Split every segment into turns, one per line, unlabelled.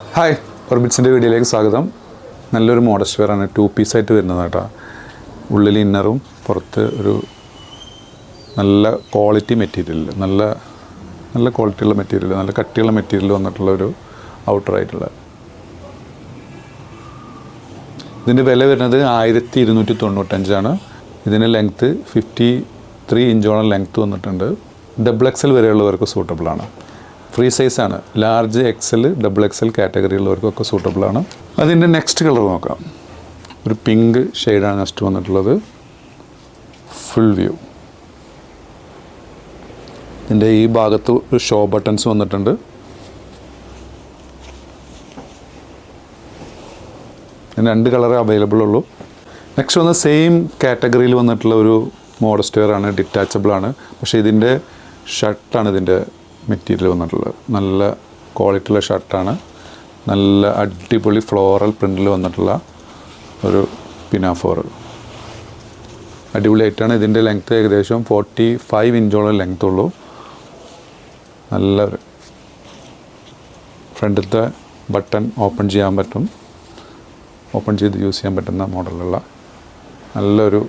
Hi, ഓർബിറ്റ്സിൻ്റെ വീഡിയോയിലേക്ക് സ്വാഗതം. നല്ലൊരു മോഡസ്റ്റ് വെയറാണ്, 2 പീസായിട്ട് വരുന്നത് കേട്ടോ. ഉള്ളിൽ ഇന്നറും പുറത്ത് ഒരു നല്ല ക്വാളിറ്റി മെറ്റീരിയൽ, നല്ല ക്വാളിറ്റിയുള്ള മെറ്റീരിയൽ, നല്ല കട്ടിയുള്ള മെറ്റീരിയൽ വന്നിട്ടുള്ള ഒരു ഔട്ടറായിട്ടുള്ള. ഇതിൻ്റെ വില വരുന്നത് 1295. ഇതിന് ലെങ്ത്ത് 53 ഇഞ്ചോളം ലെങ്ത്ത് വന്നിട്ടുണ്ട്. XXL വരെയുള്ളവർക്ക് സൂട്ടബിളാണ്. ഫ്രീ സൈസാണ്. Large XL, XXL കാറ്റഗറിയുള്ളവർക്കൊക്കെ സൂട്ടബിളാണ്. അതിൻ്റെ നെക്സ്റ്റ് കളർ നോക്കാം. ഒരു പിങ്ക് ഷെയ്ഡാണ് നെക്സ്റ്റ് വന്നിട്ടുള്ളത്. Full view. ഇതിൻ്റെ ഈ ഭാഗത്ത് ഒരു ഷോ ബട്ടൺസ് വന്നിട്ടുണ്ട്. രണ്ട് കളറേ അവൈലബിൾ ഉള്ളൂ. നെക്സ്റ്റ് വന്ന് സെയിം കാറ്റഗറിയിൽ വന്നിട്ടുള്ള ഒരു മോഡസ്റ്റ് വെയർ ആണ്, ഡിറ്റാച്ചബിൾ ആണ്. പക്ഷേ ഇതിൻ്റെ ഷർട്ടാണ് ഇതിൻ്റെ മെറ്റീരിയൽ വന്നിട്ടുള്ളത്. നല്ല ക്വാളിറ്റിയുള്ള ഷർട്ടാണ്. നല്ല അടിപൊളി ഫ്ലോറൽ പ്രിൻറ്റിൽ വന്നിട്ടുള്ള ഒരു പിനാഫോർ. അടിപൊളിയായിട്ടാണ്. ഇതിൻ്റെ ലെങ്ത്ത് ഏകദേശം 45 ഇഞ്ചോളം ലെങ്ത്ത് ഉള്ളൂ. നല്ലൊരു ഫ്രണ്ടിലത്തെ ബട്ടൺ ഓപ്പൺ ചെയ്യാൻ പറ്റും, ഓപ്പൺ ചെയ്ത് യൂസ് ചെയ്യാൻ പറ്റുന്ന മോഡലുള്ള നല്ലൊരു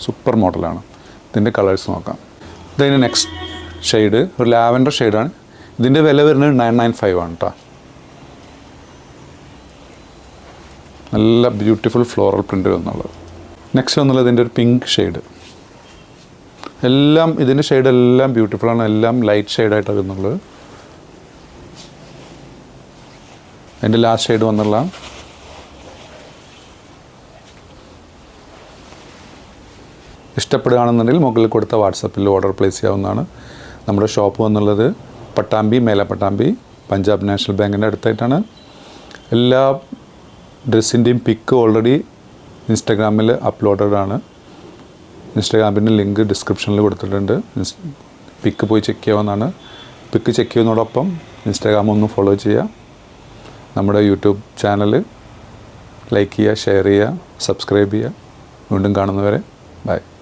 സൂപ്പർ മോഡലാണ്. ഇതിൻ്റെ കളേഴ്സ് നോക്കാം. ഇതിന് നെക്സ്റ്റ് ഷെയ്ഡ് ഒരു ലാവൻഡർ ഷെയ്ഡാണ്. ഇതിൻ്റെ വില വരുന്നത് 995 ആണ് കേട്ടോ. നല്ല ബ്യൂട്ടിഫുൾ ഫ്ലോറൽ പ്രിൻ്റ് വന്നുള്ളത്. നെക്സ്റ്റ് വന്നുള്ളത് ഇതിൻ്റെ ഒരു പിങ്ക് ഷെയ്ഡ്. എല്ലാം ഇതിൻ്റെ ഷെയ്ഡ് എല്ലാം ബ്യൂട്ടിഫുള്ളാണ്. എല്ലാം ലൈറ്റ് ഷെയ്ഡായിട്ടാണ് വരുന്നുള്ളത്. അതിൻ്റെ ലാസ്റ്റ് ഷെയ്ഡ് വന്നുള്ള ഇഷ്ടപ്പെടുകയാണെന്നുണ്ടെങ്കിൽ മുകളിൽ കൊടുത്ത വാട്സപ്പിൽ ഓർഡർ പ്ലേസ് ചെയ്യാവുന്നതാണ്. നമ്മുടെ ഷോപ്പ് വന്നുള്ളത് പട്ടാമ്പി, മേലപ്പട്ടാമ്പി, പഞ്ചാബ് നാഷണൽ ബാങ്കിൻ്റെ അടുത്തായിട്ടാണ്. എല്ലാ ഡ്രസ്സിൻ്റെയും പിക്ക് ഓൾറെഡി ഇൻസ്റ്റാഗ്രാമിൽ അപ്ലോഡഡ് ആണ്. ഇൻസ്റ്റാഗ്രാമിൻ്റെ ലിങ്ക് ഡിസ്ക്രിപ്ഷനിൽ കൊടുത്തിട്ടുണ്ട്. പിക്ക് പോയി ചെക്ക് ചെയ്യാവുന്നതാണ്. പിക്ക് ചെക്ക് ചെയ്യുന്നതോടൊപ്പം ഇൻസ്റ്റാഗ്രാം ഒന്ന് ഫോളോ ചെയ്യുക. നമ്മുടെ യൂട്യൂബ് ചാനൽ ലൈക്ക് ചെയ്യുക, ഷെയർ ചെയ്യുക, സബ്സ്ക്രൈബ് ചെയ്യുക. വീണ്ടും കാണുന്നവരെ ബൈ.